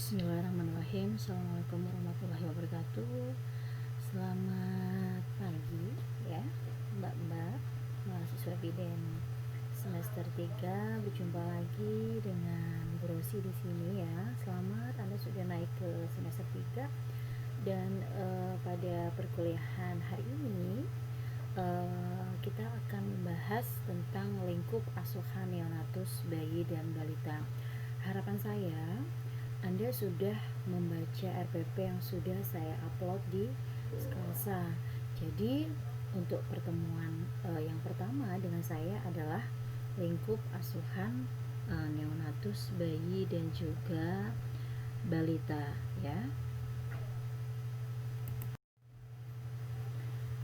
Bismillahirrahmanirrahim. Assalamualaikum warahmatullahi wabarakatuh. Selamat pagi ya mbak-mbak mahasiswa bidan semester 3. Berjumpa lagi dengan Bu Rosi di sini ya. Selamat, Anda sudah naik ke semester 3. Dan pada perkuliahan hari ini kita akan membahas tentang lingkup asuhan neonatus, bayi dan balita. Harapan saya Anda sudah membaca RPP yang sudah saya upload di Skalsa. Jadi untuk pertemuan yang pertama dengan saya adalah lingkup asuhan neonatus, bayi dan juga balita ya.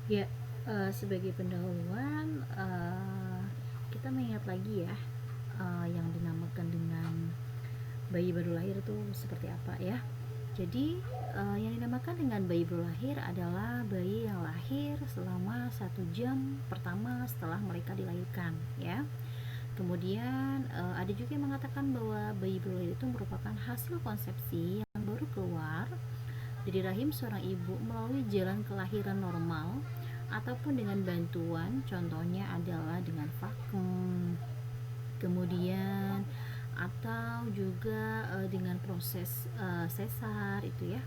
Ya, sebagai pendahuluan kita mengingat lagi ya yang dinamakan dengan bayi baru lahir itu seperti apa ya. Jadi yang dinamakan dengan bayi baru lahir adalah bayi yang lahir selama 1 jam pertama setelah mereka dilahirkan ya. Kemudian ada juga yang mengatakan bahwa bayi baru lahir itu merupakan hasil konsepsi yang baru keluar dari rahim seorang ibu melalui jalan kelahiran normal ataupun dengan bantuan, contohnya adalah dengan vakum, kemudian atau juga dengan proses sesar itu ya,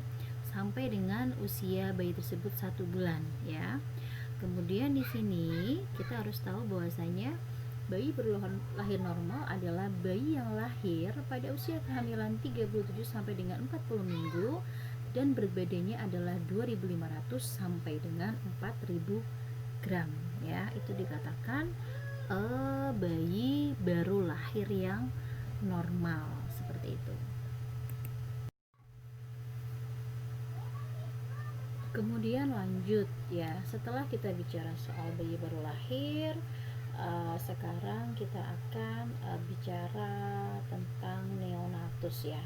sampai dengan usia bayi tersebut 1 bulan ya. Kemudian di sini kita harus tahu bahwasanya bayi berlahir normal adalah bayi yang lahir pada usia kehamilan 37 sampai dengan 40 minggu dan berat badannya adalah 2.500 sampai dengan 4.000 gram ya. Itu dikatakan bayi baru lahir yang normal, seperti itu. Kemudian lanjut ya, setelah kita bicara soal bayi baru lahir, sekarang kita akan bicara tentang neonatus ya.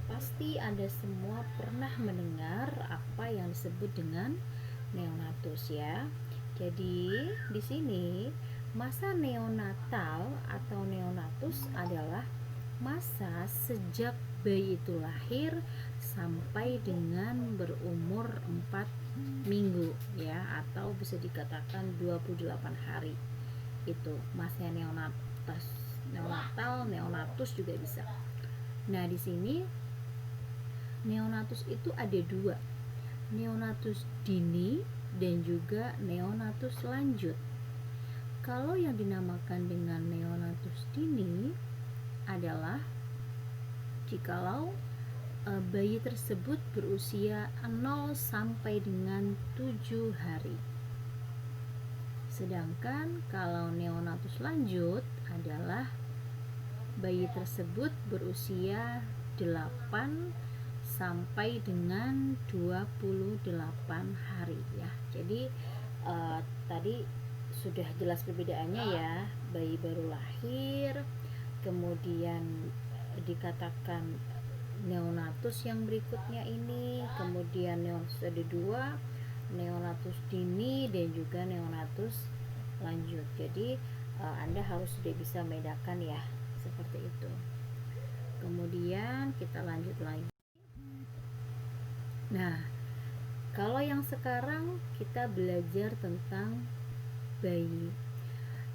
Pasti Anda semua pernah mendengar apa yang disebut dengan neonatus ya. Jadi di sini masa neonatal atau neonatus adalah masa sejak bayi itu lahir sampai dengan berumur 4 minggu ya, atau bisa dikatakan 28 hari. Itu masanya neonatal, neonatus juga bisa. Nah, di sini neonatus itu ada 2, neonatus dini dan juga neonatus lanjut. Kalau yang dinamakan dengan neonatus dini adalah jikalau bayi tersebut berusia 0 sampai dengan 7 hari. Sedangkan kalau neonatus lanjut adalah bayi tersebut berusia 8 sampai dengan 28 hari ya. Jadi tadi sudah jelas perbedaannya ya, bayi baru lahir, kemudian dikatakan neonatus yang berikutnya ini, kemudian neonatus ada 2, neonatus dini dan juga neonatus lanjut. Jadi Anda harus sudah bisa membedakan ya, seperti itu. Kemudian kita lanjut lagi. Nah, kalau yang sekarang kita belajar tentang bayi.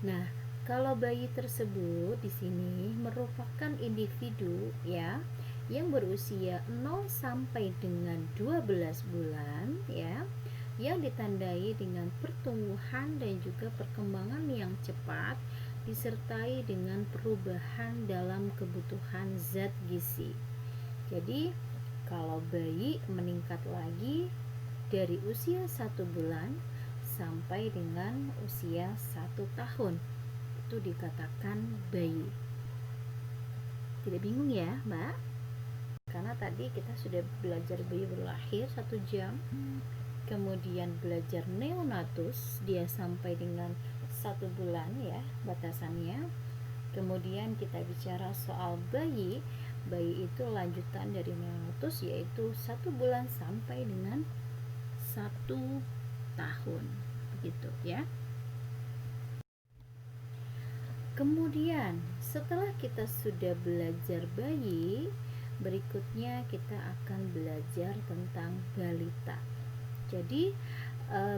Nah, kalau bayi tersebut di sini merupakan individu ya yang berusia 0 sampai dengan 12 bulan ya, yang ditandai dengan pertumbuhan dan juga perkembangan yang cepat disertai dengan perubahan dalam kebutuhan zat gizi. Jadi kalau bayi meningkat lagi dari usia 1 bulan sampai dengan usia 1 tahun, itu dikatakan bayi. Tidak bingung ya Mbak? Karena tadi kita sudah belajar bayi baru lahir 1 jam, kemudian belajar neonatus, dia sampai dengan 1 bulan ya batasannya. Kemudian kita bicara soal bayi itu lanjutan dari neonatus, yaitu 1 bulan sampai dengan 1 tahun, begitu ya. Kemudian setelah kita sudah belajar bayi, berikutnya kita akan belajar tentang balita. Jadi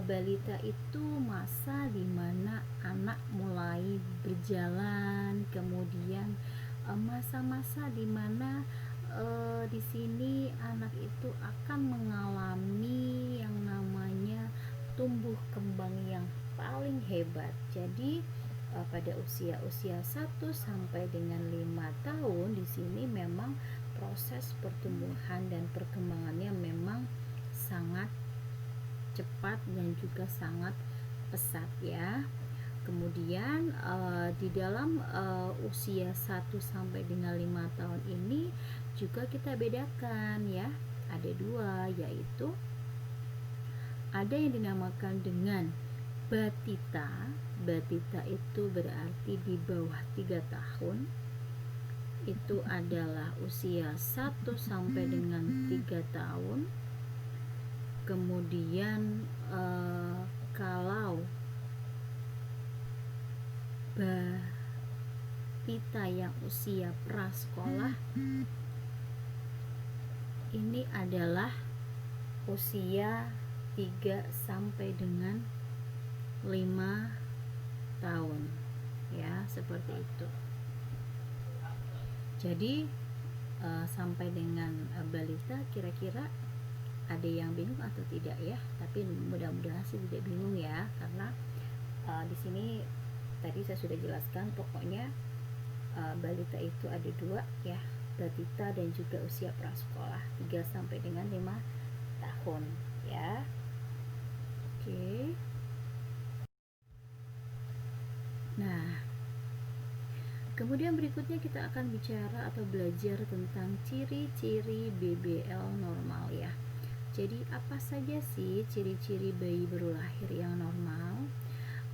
balita itu masa dimana anak mulai berjalan, kemudian masa-masa dimana di sini anak itu akan mengalami yang namanya tumbuh kembang yang paling hebat. Jadi pada usia 1 sampai dengan 5 tahun di sini memang proses pertumbuhan dan perkembangannya memang sangat cepat dan juga sangat pesat ya. Kemudian di dalam usia 1 sampai dengan 5 tahun ini juga kita bedakan ya. Ada dua, yaitu ada yang dinamakan dengan batita. Batita itu berarti di bawah 3 tahun. Itu adalah usia 1 sampai dengan 3 tahun. Kemudian kalau batita yang usia prasekolah ini adalah usia 3 sampai dengan 5 tahun ya, seperti itu. Jadi sampai dengan balita kira-kira ada yang bingung atau tidak ya? Tapi mudah-mudahan sih tidak bingung ya, karena di sini tadi saya sudah jelaskan pokoknya balita itu ada dua ya, batita dan juga usia prasekolah 3 sampai dengan 5 tahun ya. Oke. Nah, kemudian berikutnya kita akan bicara atau belajar tentang ciri-ciri BBL normal ya. Jadi apa saja sih ciri-ciri bayi baru lahir yang normal?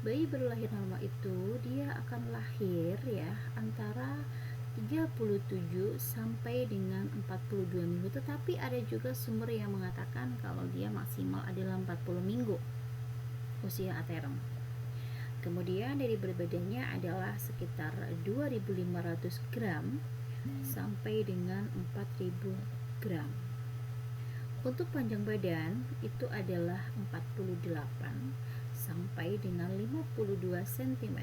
Bayi baru lahir normal itu dia akan lahir ya antara 37 sampai dengan 42 minggu, tetapi ada juga sumber yang mengatakan kalau dia maksimal adalah 40 minggu usia aterm. Kemudian dari berat badannya adalah sekitar 2.500 gram sampai dengan 4.000 gram. Untuk panjang badan itu adalah 48 sampai dengan 52 cm.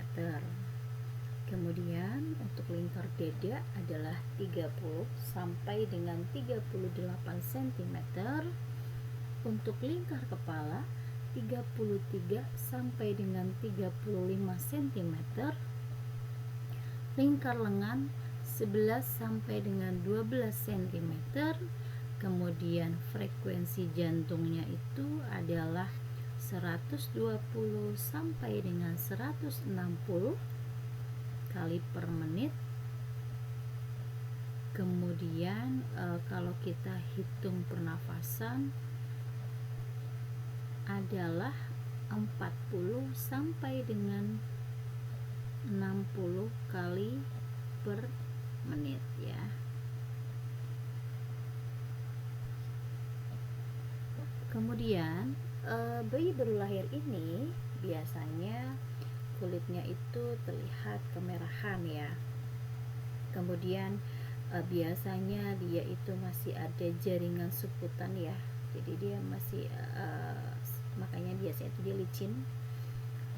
Kemudian untuk lingkar dada adalah 30 sampai dengan 38 cm. Untuk lingkar kepala 33 sampai dengan 35 cm. Lingkar lengan 11 sampai dengan 12 cm. Kemudian frekuensi jantungnya itu adalah 120 sampai dengan 160 kali per menit. Kemudian kalau kita hitung pernafasan adalah 40 sampai dengan 60 kali per menit ya. Kemudian bayi baru lahir ini biasanya kulitnya itu terlihat kemerahan ya. Kemudian biasanya dia itu masih ada jaringan suputan ya. Jadi dia masih makanya biasanya itu dia licin.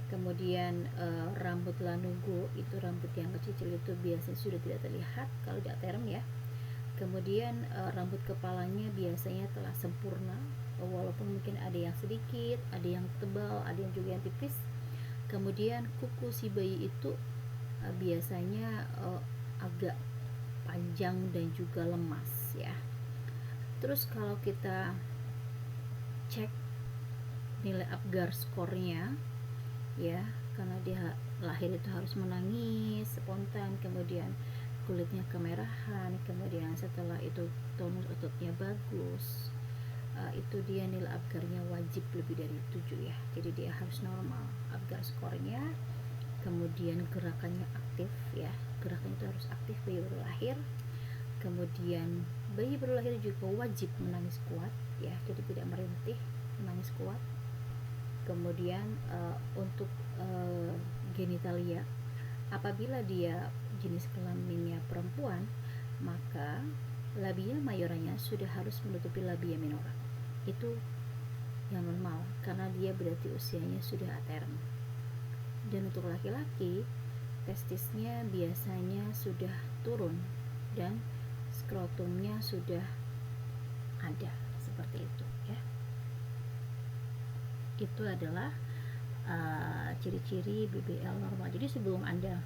Kemudian rambut lanugo itu rambut yang kecil itu biasanya sudah tidak terlihat kalau di aterm ya. Kemudian rambut kepalanya biasanya telah sempurna, walaupun mungkin ada yang sedikit, ada yang tebal, ada yang juga yang tipis. Kemudian kuku si bayi itu biasanya agak panjang dan juga lemas ya. Terus kalau kita cek nilai Apgar skornya ya, karena dia lahir itu harus menangis spontan, kemudian kulitnya kemerahan, kemudian setelah itu tonus ototnya bagus, itu dia nilai Apgarnya wajib lebih dari 7 ya. Jadi dia harus normal Apgar skornya. Kemudian gerakannya aktif ya, gerakannya itu harus aktif bayi baru lahir. Kemudian bayi baru lahir juga wajib menangis kuat ya, jadi tidak merintih, menangis kuat. Kemudian untuk genitalia, apabila dia jenis kelaminnya perempuan, maka labia mayoranya sudah harus menutupi labia minora. Itu yang normal karena dia berarti usianya sudah aterm. Dan untuk laki-laki, testisnya biasanya sudah turun dan skrotumnya sudah ada, seperti itu ya. Itu adalah ciri-ciri BBL normal. Jadi sebelum Anda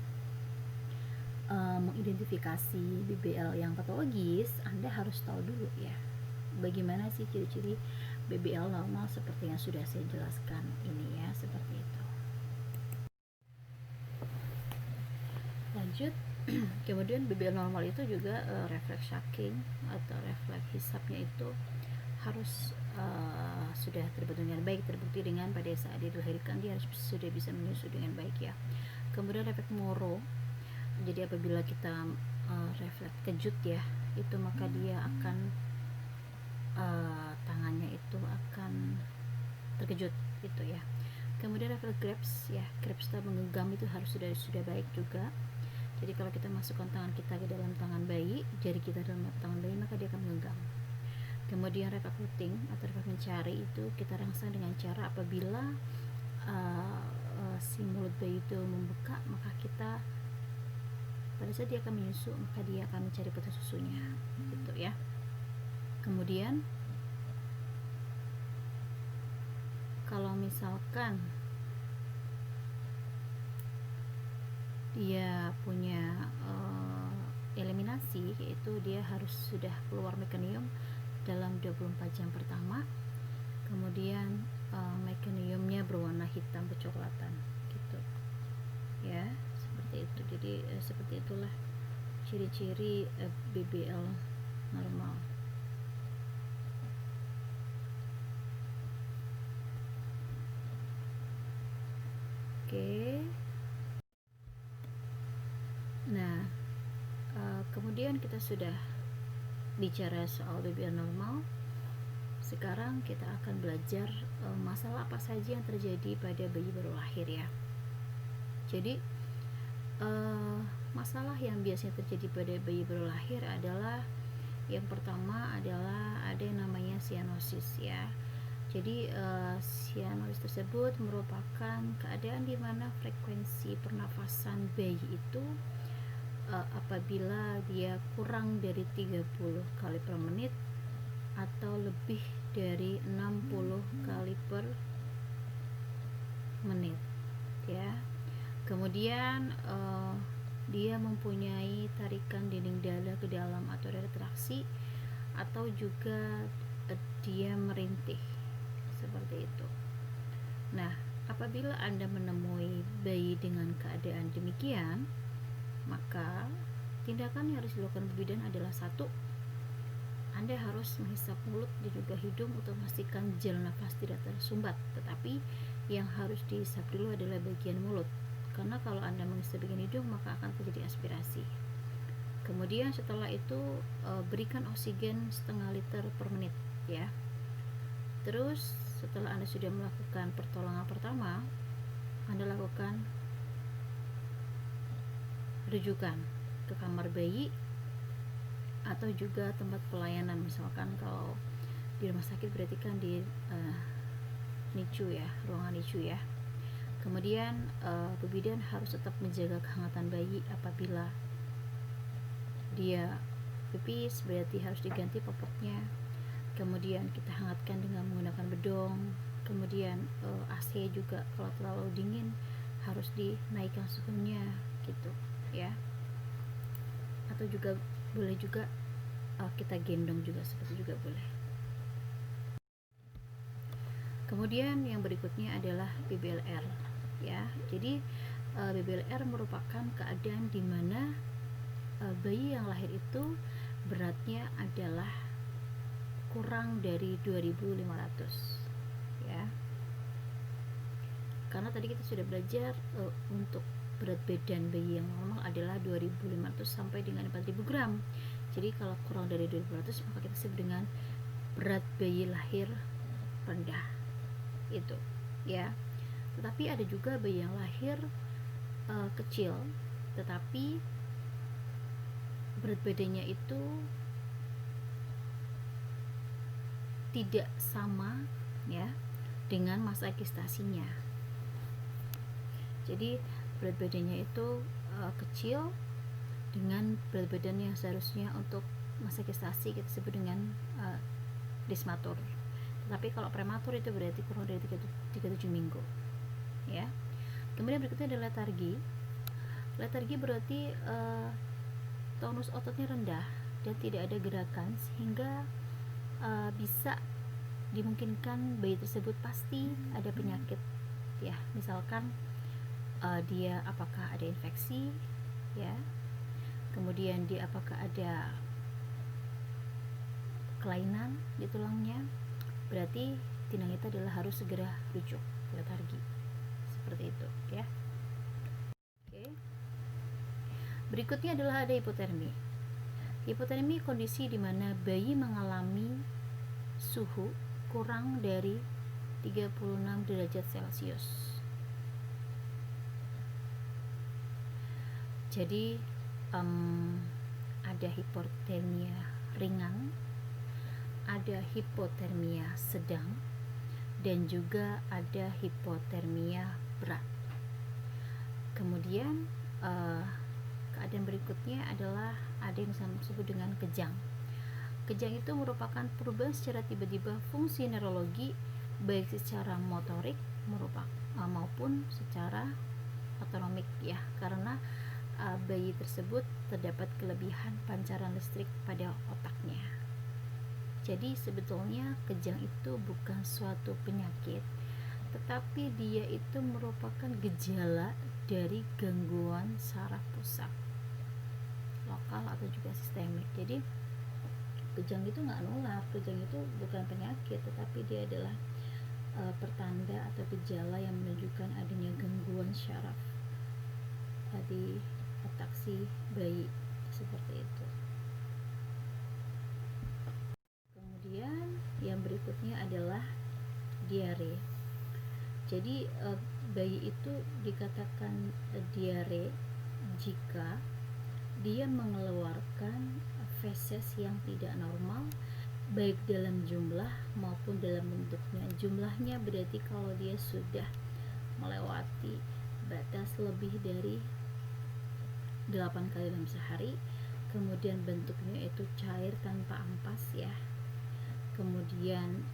mengidentifikasi BBL yang patologis, Anda harus tahu dulu ya bagaimana sih ciri-ciri BBL normal seperti yang sudah saya jelaskan ini ya, seperti itu. Lanjut. Kemudian BBL normal itu juga refleks shaking atau refleks hisapnya itu harus sudah terbentuk dengan baik, terbukti dengan pada saat dia dilahirkan dia harus sudah bisa menyusu dengan baik ya. Kemudian refleks Moro, jadi apabila kita refleks kejut ya, itu maka dia akan tangannya itu akan terkejut gitu ya. Kemudian refleks grasp ya, grasp itu menggenggam itu harus sudah baik juga. Jadi kalau kita masukkan tangan kita ke dalam tangan bayi, jari kita dalam tangan bayi, maka dia akan menggenggam. Kemudian refleks looting atau refleks mencari itu kita rangsang dengan cara apabila si mulut bayi itu membuka, maka kita pada saat dia akan menyusu, maka dia akan mencari peta susunya gitu ya. Kemudian kalau misalkan dia punya eliminasi, yaitu dia harus sudah keluar mekanium dalam 24 jam pertama. Kemudian mekaniumnya berwarna hitam kecoklatan gitu ya, seperti itu. Jadi seperti itulah ciri-ciri BBL normal. Oke. Nah, kemudian kita sudah bicara soal BBL normal. Sekarang kita akan belajar masalah apa saja yang terjadi pada bayi baru lahir ya. Jadi masalah yang biasanya terjadi pada bayi baru lahir adalah yang pertama adalah ada yang namanya cyanosis ya. Jadi cyanosis tersebut merupakan keadaan di mana frekuensi pernafasan bayi itu apabila dia kurang dari 30 kali per menit atau lebih dari 60 kali per menit ya. Kemudian dia mempunyai tarikan dinding dada ke dalam atau retraksi, atau juga dia merintih seperti itu. Nah, apabila Anda menemui bayi dengan keadaan demikian, maka tindakan yang harus dilakukan bidan adalah satu, Anda harus menghisap mulut dan juga hidung untuk memastikan gel nafas tidak tersumbat. Tetapi yang harus dihisap dulu adalah bagian mulut, karena kalau Anda menghisap bagian hidung maka akan terjadi aspirasi. Kemudian setelah itu berikan oksigen setengah liter per menit ya. Terus setelah Anda sudah melakukan pertolongan pertama, Anda lakukan rujukan ke kamar bayi atau juga tempat pelayanan. Misalkan kalau di rumah sakit berarti kan di NICU ya, ruangan NICU ya. Kemudian bidan harus tetap menjaga kehangatan bayi. Apabila dia pipis berarti harus diganti popoknya. Kemudian kita hangatkan dengan menggunakan bedong. Kemudian AC juga kalau terlalu dingin harus dinaikkan suhunya gitu ya. Atau juga boleh juga kita gendong juga, seperti juga boleh. Kemudian yang berikutnya adalah BBLR ya. Jadi BBLR merupakan keadaan di mana bayi yang lahir itu beratnya adalah kurang dari 2500 ya. Karena tadi kita sudah belajar untuk berat badan bayi yang normal adalah 2500 sampai dengan 4000 gram. Jadi kalau kurang dari 2500 maka kita sebut dengan berat bayi lahir rendah itu ya. Tetapi ada juga bayi yang lahir kecil tetapi berat badannya itu tidak sama ya dengan masa gestasinya. Jadi berat badannya itu kecil dengan berat badan yang seharusnya untuk masa gestasi kita sebut dengan desmatur. Tetapi kalau prematur itu berarti kurang dari 37 minggu ya. Kemudian berikutnya adalah letargi. Letargi berarti tonus ototnya rendah dan tidak ada gerakan sehingga bisa dimungkinkan bayi tersebut pasti ada penyakit ya. Misalkan dia apakah ada infeksi ya, kemudian dia apakah ada kelainan di tulangnya, berarti tindak adalah harus segera rujuk letargi seperti itu ya. Oke. Berikutnya adalah ada hipotermi. Hipotermi kondisi di mana bayi mengalami suhu kurang dari 36 derajat Celcius. Jadi ada hipotermia ringan, ada hipotermia sedang, dan juga ada hipotermia berat. Kemudian keadaan berikutnya adalah ada yang disebut dengan kejang. Kejang itu merupakan perubahan secara tiba-tiba fungsi neurologi baik secara motorik maupun secara otonomik ya, karena bayi tersebut terdapat kelebihan pancaran listrik pada otaknya. Jadi sebetulnya kejang itu bukan suatu penyakit, tetapi dia itu merupakan gejala dari gangguan saraf pusat lokal atau juga sistemik. Jadi kejang itu nggak nular, kejang itu bukan penyakit, tetapi dia adalah pertanda atau gejala yang menunjukkan adanya gangguan syaraf di otak si bayi seperti itu. Kemudian yang berikutnya adalah diare. Jadi bayi itu dikatakan diare jika dia mengeluarkan feses yang tidak normal baik dalam jumlah maupun dalam bentuknya. Jumlahnya berarti kalau dia sudah melewati batas lebih dari 8 kali dalam sehari. Kemudian bentuknya itu cair tanpa ampas ya. Kemudian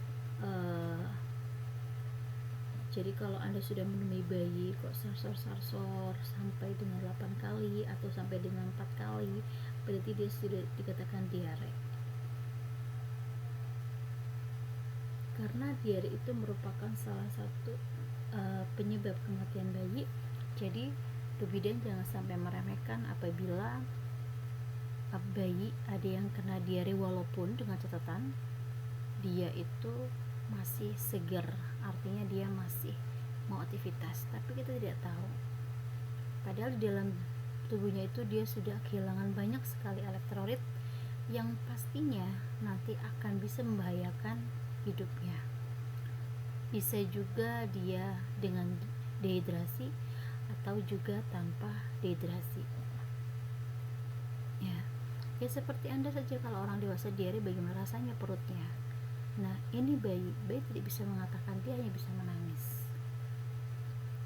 jadi kalau Anda sudah menemui bayi kok sarsor-sarsor sampai dengan 8 kali atau sampai dengan 4 kali, berarti dia sudah dikatakan diare. Karena diare itu merupakan salah satu penyebab kematian bayi. Jadi bidan jangan sampai meremehkan apabila bayi ada yang kena diare, walaupun dengan catatan dia itu masih segar, artinya dia masih mau aktivitas, tapi kita tidak tahu padahal di dalam tubuhnya itu dia sudah kehilangan banyak sekali elektrolit yang pastinya nanti akan bisa membahayakan hidupnya. Bisa juga dia dengan dehidrasi atau juga tanpa dehidrasi ya seperti Anda saja. Kalau orang dewasa diare, bagaimana rasanya perutnya? Nah, ini bayi tidak bisa mengatakan, dia hanya bisa menangis.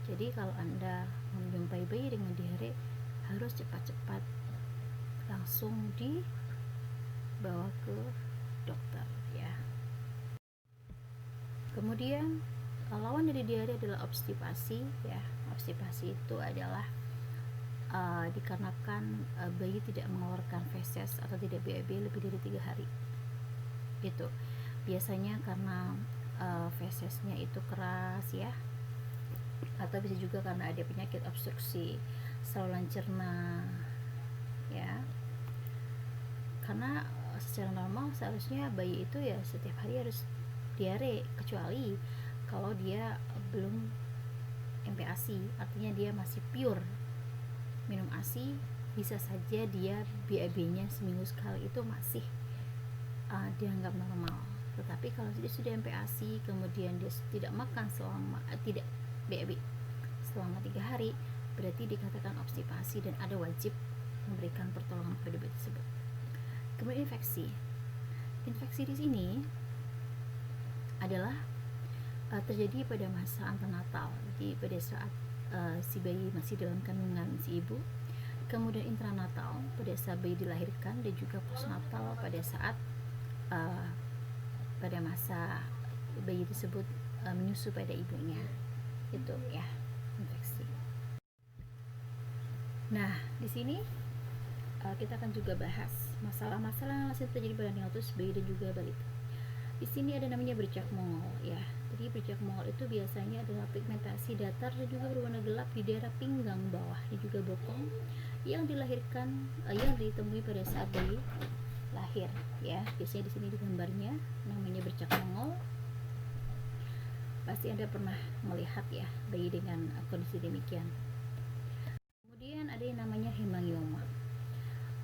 Jadi kalau Anda menjumpai bayi dengan diare, harus cepat-cepat langsung dibawa ke dokter ya. Kemudian lawan dari diare adalah obstipasi ya. Obstipasi itu adalah dikarenakan bayi tidak mengeluarkan feses atau tidak BAB lebih dari 3 hari. Itu biasanya karena fesesnya itu keras ya, atau bisa juga karena ada penyakit obstruksi saluran cerna ya. Karena secara normal seharusnya bayi itu ya setiap hari harus diare, kecuali kalau dia belum MPASI, artinya dia masih pure minum ASI, bisa saja dia BAB-nya seminggu sekali, itu masih dianggap normal. Tetapi kalau dia sudah MPASI, kemudian dia tidak makan selama tidak BAB selama 3 hari, berarti dikatakan obstipasi dan ada wajib memberikan pertolongan kepada bayi tersebut. Kemudian infeksi di sini adalah terjadi pada masa antenatal, jadi pada saat si bayi masih dalam kandungan si ibu, kemudian intranatal pada saat bayi dilahirkan, dan juga postnatal pada saat pada masa bayi tersebut menyusu pada ibunya, itu ya, infeksi. Nah, di sini kita akan juga bahas masalah-masalah yang masih terjadi pada neonatus, bayi dan juga balita. Di sini ada namanya bercak Mongol ya. Jadi bercak Mongol itu biasanya adalah pigmentasi datar dan juga berwarna gelap di daerah pinggang bawah dan juga bokong yang dilahirkan yang ditemui pada saat bayi lahir ya. Biasanya di sini di gambarnya namanya bercak Mongol. Pasti Anda pernah melihat ya bayi dengan kondisi demikian. Kemudian ada yang namanya hemangioma.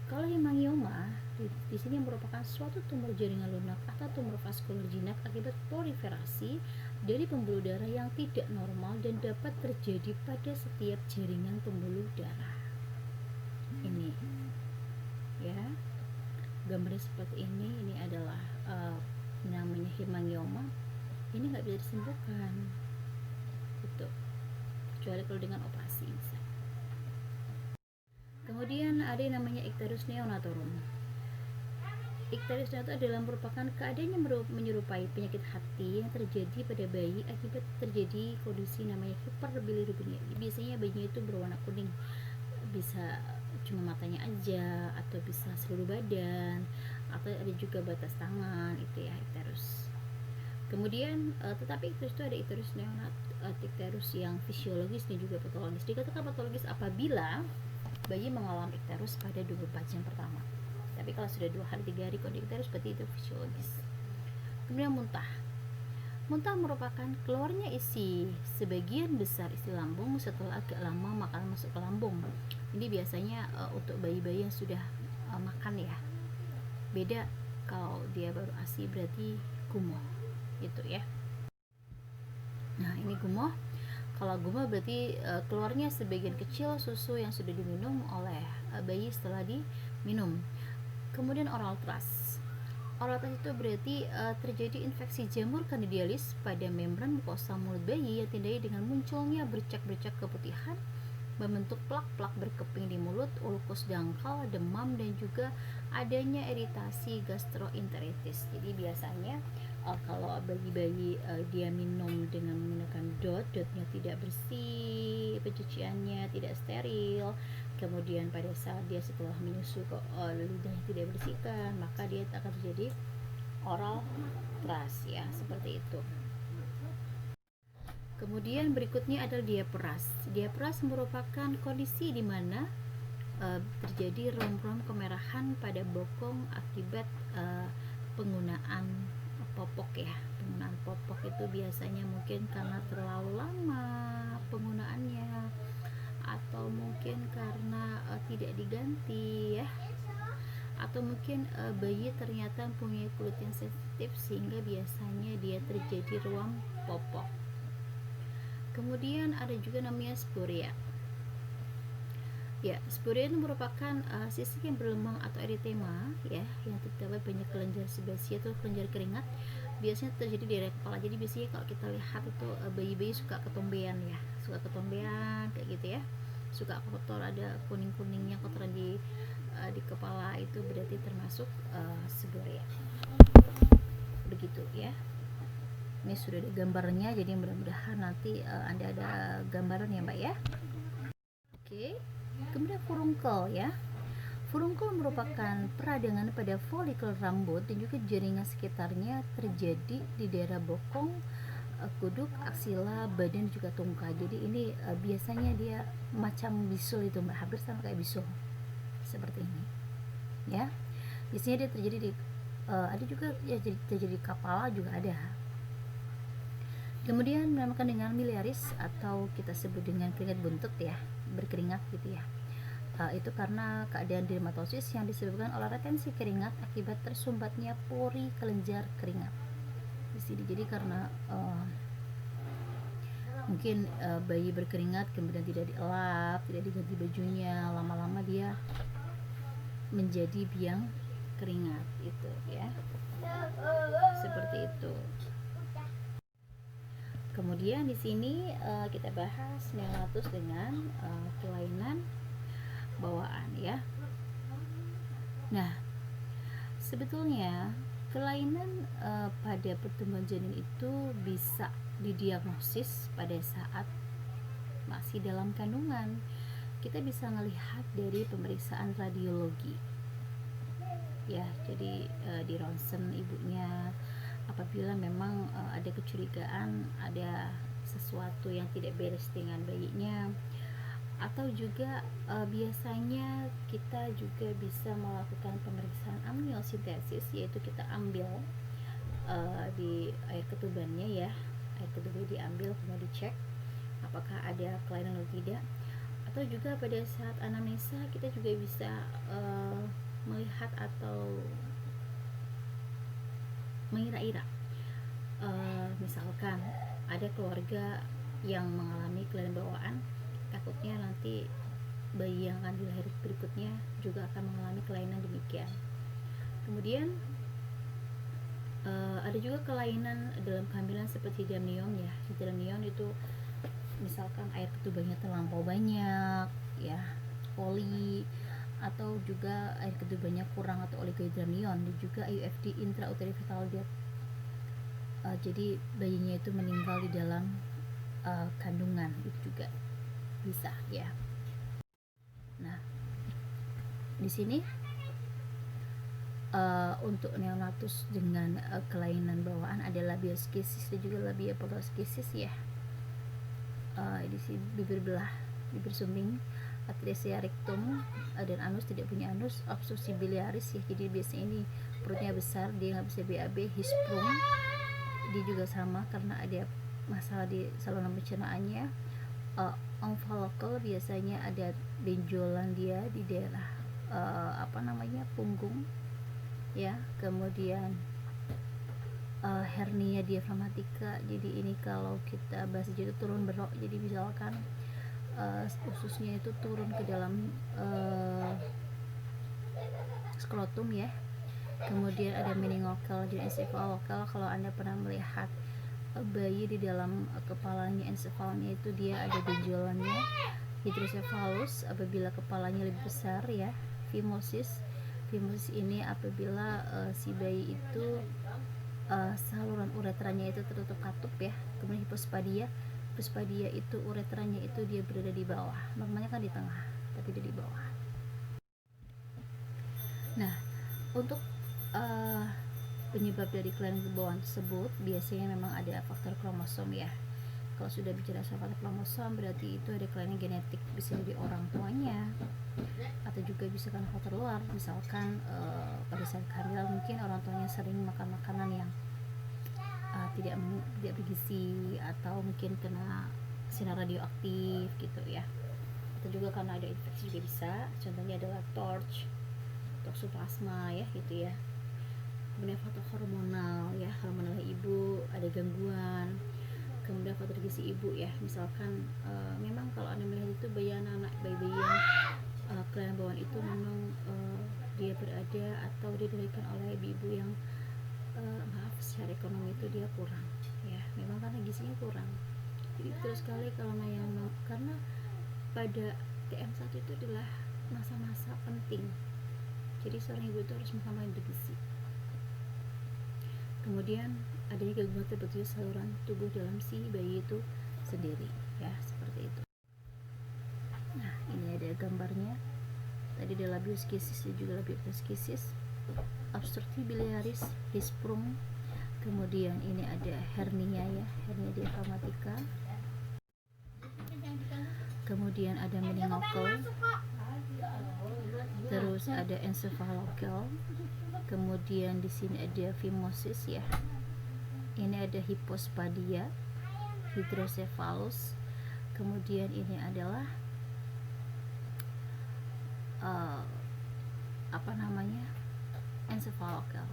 Kalau hemangioma di sini merupakan suatu tumor jaringan lunak atau tumor vaskular jinak akibat proliferasi dari pembuluh darah yang tidak normal dan dapat terjadi pada setiap jaringan pembuluh darah. Ini ya, gambarnya seperti ini. Ini adalah namanya hemangioma. Ini nggak bisa disembuhkan, gitu, kecuali kalau dengan operasi bisa. Kemudian ada yang namanya icterus neonatorum. Icterus neonatorum adalah merupakan keadaan yang menyerupai penyakit hati yang terjadi pada bayi akibat terjadi kondisi namanya hiperbilirubinemia. Biasanya bayinya itu berwarna kuning, bisa cuma matanya aja, atau bisa seluruh badan, atau ada juga batas tangan, itu ya icterus. Kemudian tetapi icterus itu ada icterus icterus yang fisiologis dan juga patologis. Dikatakan patologis apabila bayi mengalami icterus pada 24 jam pertama. Tapi kalau sudah 2 hari 3 hari kondisi icterus berarti itu fisiologis. Kemudian muntah. Muntah merupakan keluarnya isi sebagian besar isi lambung setelah agak lama makanan masuk ke lambung. Ini biasanya untuk bayi-bayi yang sudah makan ya. Beda kalau dia baru ASI berarti gumoh, gitu ya. Nah, ini gumoh. Kalau gumoh berarti keluarnya sebagian kecil susu yang sudah diminum oleh bayi setelah diminum. Kemudian oral thrush. Oral thrush itu berarti terjadi infeksi jamur candidialis pada membran mukosa mulut bayi yang ditandai dengan munculnya bercak-bercak keputihan, membentuk plak-plak berkeping di mulut, ulkus dangkal, demam, dan juga adanya iritasi gastroenteritis. Jadi biasanya kalau bayi-bayi dia minum dengan menggunakan dotnya tidak bersih, pencuciannya tidak steril, kemudian pada saat dia setelah menyusu lidahnya tidak bersihkan, maka dia akan terjadi oral thrush ya, seperti itu. Kemudian berikutnya adalah diaperas. Diaperas merupakan kondisi di mana terjadi rom-rom kemerahan pada bokong akibat penggunaan popok ya. Penggunaan popok itu biasanya mungkin karena terlalu lama penggunaannya, atau mungkin karena tidak diganti ya, atau mungkin bayi ternyata punya kulit yang sensitif sehingga biasanya dia terjadi ruam popok. Kemudian ada juga namanya sporia. Ya, sporia itu merupakan sisik yang berlemang atau eritema ya, yang terdapat banyak kelenjar sebasi atau kelenjar keringat. Biasanya terjadi di area kepala. Jadi biasanya kalau kita lihat itu bayi-bayi suka ketombean ya, suka ketombean kayak gitu ya, suka kotor, ada kuning-kuningnya kotoran di kepala, itu berarti termasuk sporia. Begitu ya. Ini sudah ada gambarnya, jadi mudah-mudahan nanti Anda ada gambaran ya Mbak ya. Oke. Kemudian furunkel ya. Furunkel merupakan peradangan pada folikel rambut dan juga jaringan sekitarnya, terjadi di daerah bokong, kuduk, aksila, badan, juga tungkai. Jadi ini biasanya dia macam bisul itu Mbak, hampir sama kayak bisul seperti ini ya. Biasanya dia terjadi di ada juga ya, terjadi di kepala juga ada. Kemudian dinamakan dengan miliaris atau kita sebut dengan keringat buntut ya, berkeringat gitu ya. Itu karena keadaan dermatosis yang disebabkan oleh retensi keringat akibat tersumbatnya pori kelenjar keringat di sini. Jadi karena mungkin bayi berkeringat kemudian tidak dielap, tidak diganti bajunya, lama-lama dia menjadi biang keringat itu ya, seperti itu. Kemudian di sini kita bahas neonatus dengan kelainan bawaan ya. Nah, sebetulnya kelainan pada pertumbuhan janin itu bisa didiagnosis pada saat masih dalam kandungan. Kita bisa melihat dari pemeriksaan radiologi ya, jadi di ronsen ibunya apabila memang ada kecurigaan ada sesuatu yang tidak beres dengan bayinya, atau juga biasanya kita juga bisa melakukan pemeriksaan amniosintesis, yaitu kita ambil di air ketubannya ya, air ketubannya diambil kemudian dicek apakah ada kelainan atau tidak. Atau juga pada saat anamnesa kita juga bisa melihat atau mengira-ira misalkan ada keluarga yang mengalami kelainan bawaan, takutnya nanti bayi yang akan dilahirkan berikutnya juga akan mengalami kelainan demikian. Kemudian ada juga kelainan dalam kehamilan seperti hidamnion ya. Hidamnion itu misalkan air ketubannya terlampau banyak ya, poli, atau juga air ketubannya kurang atau oligohidramnion, dan juga IUFD intrauterine fetal death. Jadi bayinya itu meninggal di dalam kandungan, itu juga bisa ya. Nah, di sini untuk neonatus dengan kelainan bawaan ada labioschisis dan juga labiapodoschisis ya. Di sini bibir belah, bibir sumbing, atresia rectum, dan anus tidak punya anus, obstruksi biliaris ya, jadi biasanya ini perutnya besar, dia nggak bisa BAB. Hisprum dia juga sama karena ada masalah di saluran pencernaannya. Omphalocal biasanya ada benjolan dia di daerah punggung ya. Kemudian hernia diafragmatika, jadi ini kalau kita bahas itu turun berok, jadi misalkan ususnya itu turun ke dalam skrotum ya. Kemudian ada meningokal dan encephalokal. Kalau Anda pernah melihat bayi di dalam kepalanya, encephalnya itu dia ada benjolannya. Hydrocephalus apabila kepalanya lebih besar ya. Phimosis ini apabila si bayi itu saluran uretranya itu tertutup katup ya. Kemudian hipospadia itu uretranya itu dia berada di bawah, normalnya kan di tengah tapi dia di bawah. Nah, untuk penyebab dari kelainan bawaan tersebut biasanya memang ada faktor kromosom ya. Kalau sudah bicara soal faktor kromosom berarti itu ada kelainan genetik, bisa dari orang tuanya atau juga bisa karena faktor luar, misalkan pada saat kehamilan mungkin orang tuanya sering makan makanan yang tidak bergizi, atau mungkin kena sinar radioaktif gitu ya, atau juga karena ada infeksi juga bisa, contohnya adalah toksoplasma ya gitu ya. Kemudian faktor hormonal ya, hormonal ibu ada gangguan. Kemudian faktor gizi ibu ya, misalkan memang kalau Anda melihat itu bayi yang kelainan bawaan itu memang dia berada atau dia dilahirkan oleh ibu yang secara ekonomi itu dia kurang ya, memang karena gizinya kurang. Jadi betul sekali kalau karena pada TM1 itu adalah masa-masa penting, jadi seorang ibu itu harus makan bergizi. Kemudian adanya gangguan terbentuknya saluran tubuh dalam si bayi itu sendiri ya, seperti itu. Nah, ini ada gambarnya. Tadi ada labioschisis dan juga labiapodoschisis, obstruksi biliaris, hisprum. Kemudian ini ada hernia ya, hernia diafragmatika. Kemudian ada meningokal. Terus ada encephalokal. Kemudian di sini ada phimosis ya. Ini ada hipospadia, hydrocephalus. Kemudian ini adalah encephalokal.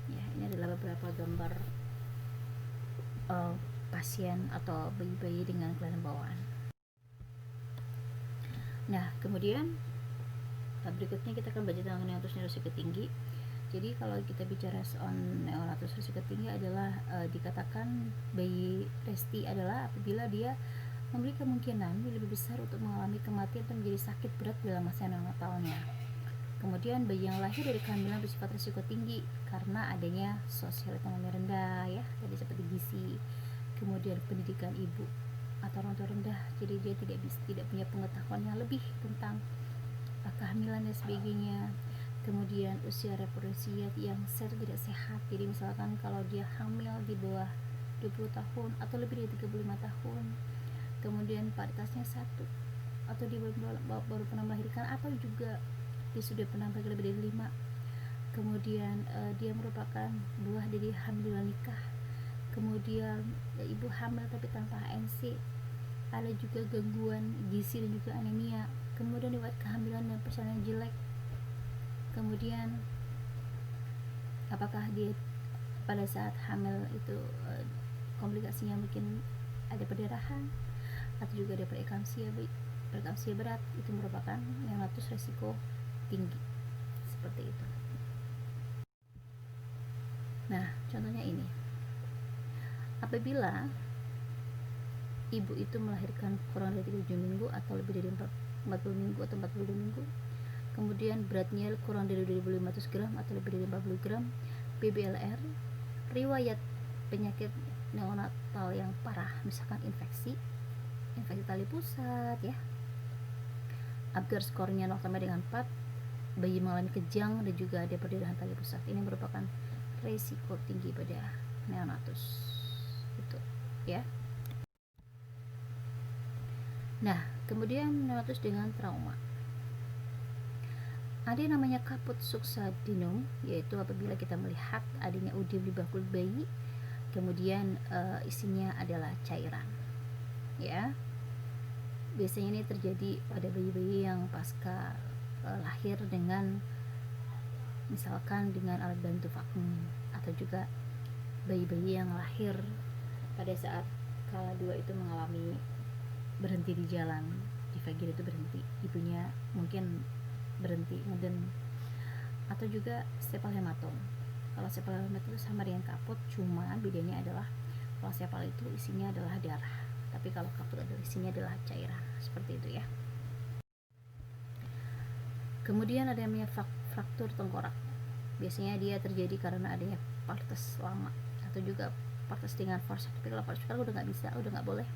Ya, ini adalah beberapa gambar pasien atau bayi-bayi dengan kelainan bawaan. Nah, kemudian berikutnya kita akan belajar tentang neonatus tinggi. Jadi kalau kita bicara soal neonatus risiko tinggi adalah dikatakan bayi resti adalah apabila dia memiliki kemungkinan lebih besar untuk mengalami kematian atau menjadi sakit berat dalam masa neonatalnya. Kemudian bayi yang lahir dari kehamilan bersifat risiko tinggi karena adanya sosial ekonomi rendah ya, tadi seperti gizi, kemudian pendidikan ibu atau orang tua rendah, jadi dia tidak punya pengetahuan yang lebih tentang kehamilan dan sebagainya. Kemudian usia reproduksi yang tidak sehat, jadi misalkan kalau dia hamil di bawah 20 tahun atau lebih dari 35 tahun, kemudian paritasnya 1, atau dia baru pernah melahirkan, atau juga dia sudah pernah lebih dari 5, kemudian dia merupakan buah dari hamil di luar nikah, kemudian ibu hamil tapi tanpa HNC, ada juga gangguan gizi dan juga anemia, kemudian riwayat kehamilan dan persalinan jelek, kemudian apakah dia pada saat hamil itu komplikasinya mungkin ada perdarahan atau juga ada preeklamsia berat, itu merupakan neonatus resiko tinggi seperti itu. Nah, contohnya ini, apabila ibu itu melahirkan kurang dari 37 minggu atau lebih dari 40 minggu atau 42 minggu, kemudian beratnya kurang dari 2.500 gram atau lebih dari 40 gram, BBLR, riwayat penyakit neonatal yang parah, misalkan infeksi tali pusat ya, Apgar skornya 0 sampai dengan 4, bayi mengalami kejang dan juga ada perdarahan tali pusat, ini merupakan resiko tinggi pada neonatus itu ya. Nah, kemudian neonatus dengan trauma, ada yang namanya kaput suksadinum, yaitu apabila kita melihat adanya udem di bakul bayi, kemudian isinya adalah cairan ya. Biasanya ini terjadi pada bayi-bayi yang pasca lahir dengan misalkan dengan alat bantu vakum, atau juga bayi-bayi yang lahir pada saat kala 2 itu mengalami berhenti di jalan, di vagina itu berhenti, ibunya mungkin berhenti ngeden, atau juga sepal hematom. Kalau sepal hematom itu sama dengan kaput, cuma bedanya adalah kalau sepal itu isinya adalah darah, tapi kalau kaput adalah isinya adalah cairan, seperti itu ya. Kemudian ada yang namanya fraktur tengkorak, biasanya dia terjadi karena adanya partes lama atau juga partes dengan force, tapi kalau partes sekarang udah nggak bisa, udah nggak boleh.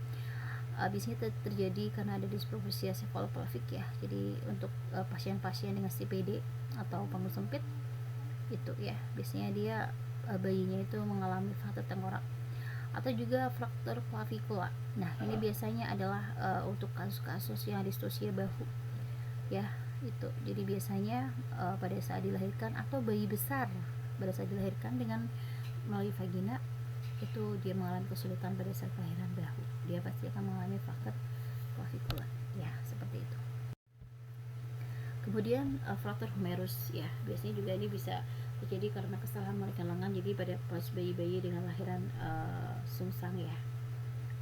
Biasanya terjadi karena ada disproporsi sefalopelvik ya, jadi untuk pasien-pasien dengan CPD atau panggul sempit itu ya, biasanya dia bayinya itu mengalami fraktur tengkorak atau juga fraktur clavikula. Nah, ini biasanya adalah untuk kasus-kasus yang distosia bahu ya, itu. Jadi biasanya pada saat dilahirkan atau bayi besar pada saat dilahirkan dengan melalui vagina, itu dia mengalami kesulitan pada saat kelahiran bahu, dia pasti akan mengalami fraktur clavikula ya, seperti itu. Kemudian fraktur humerus ya, biasanya juga ini bisa terjadi karena kesalahan melarikan lengan, jadi pada pas bayi-bayi dengan lahiran sungsang ya,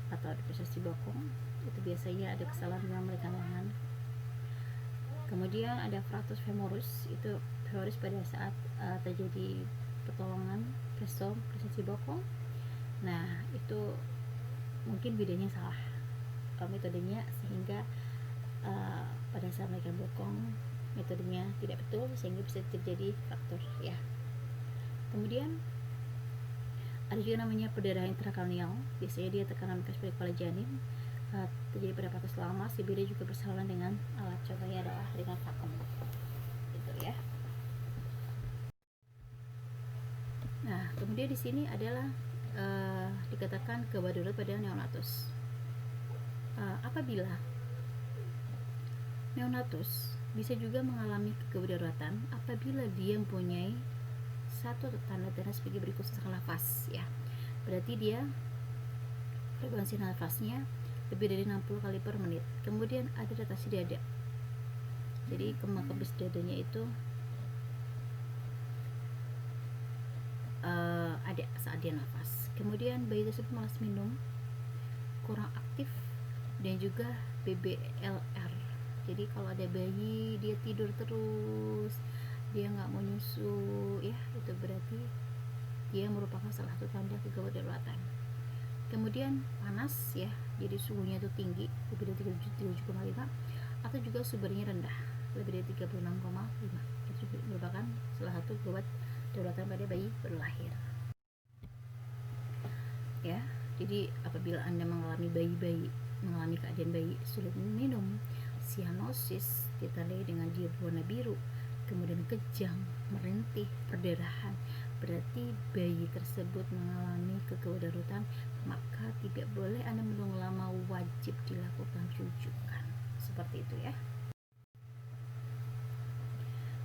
atau depresi bokong, itu biasanya ada kesalahan dengan melarikan lengan. Kemudian ada fraktus femoris, itu femoris pada saat terjadi pertolongan presesi bokong. Nah, itu mungkin bedanya salah metodenya, sehingga pada saat melarikan bokong metodenya tidak betul, sehingga bisa terjadi fraktur ya. Kemudian ada juga namanya perdarahan intrakranial, biasanya dia tekanan bekas pada kepala janin, terjadi pada patus lama. CBD juga bersamaan dengan alat, contohnya adalah dengan vakum gitu ya. Nah, kemudian di sini adalah dikatakan gawat darurat pada neonatus. Apabila neonatus bisa juga mengalami kedaruratan apabila dia mempunyai satu tanda-tanda sebagai berikut: sesak nafas ya, berarti dia frekuensi nafasnya lebih dari 60 kali per menit. Kemudian ada dilatasi dada, jadi kembang kemih dadanya itu ada saat dia nafas. Kemudian bayi tersebut malas minum, kurang aktif, dan juga BBLR. Jadi kalau ada bayi dia tidur terus, dia nggak mau nyusu ya, itu berarti dia merupakan salah satu tanda kegawat daruratan. Kemudian panas ya, jadi suhunya itu tinggi lebih dari 37,5, atau juga subernya rendah lebih dari 36,5, itu merupakan salah satu gawat daruratan pada bayi baru lahir ya. Jadi apabila Anda mengalami keadaan bayi sulit minum, sianosis ditandai dengan dia berwarna biru, kemudian kejang, merintih, perdarahan, berarti bayi tersebut mengalami kegawat daruratan, maka tidak boleh Anda menunggu lama, wajib dilakukan rujukan. Seperti itu ya.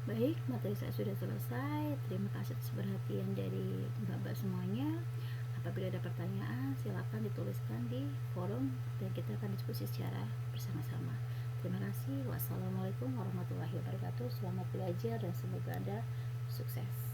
Baik, materi saya sudah selesai. Terima kasih atas perhatian dari Mbak-mbak semuanya. Apabila ada pertanyaan, silakan dituliskan di forum dan kita akan diskusi secara bersama-sama. Terima kasih. Wassalamualaikum warahmatullahi wabarakatuh. Selamat belajar dan semoga Anda sukses.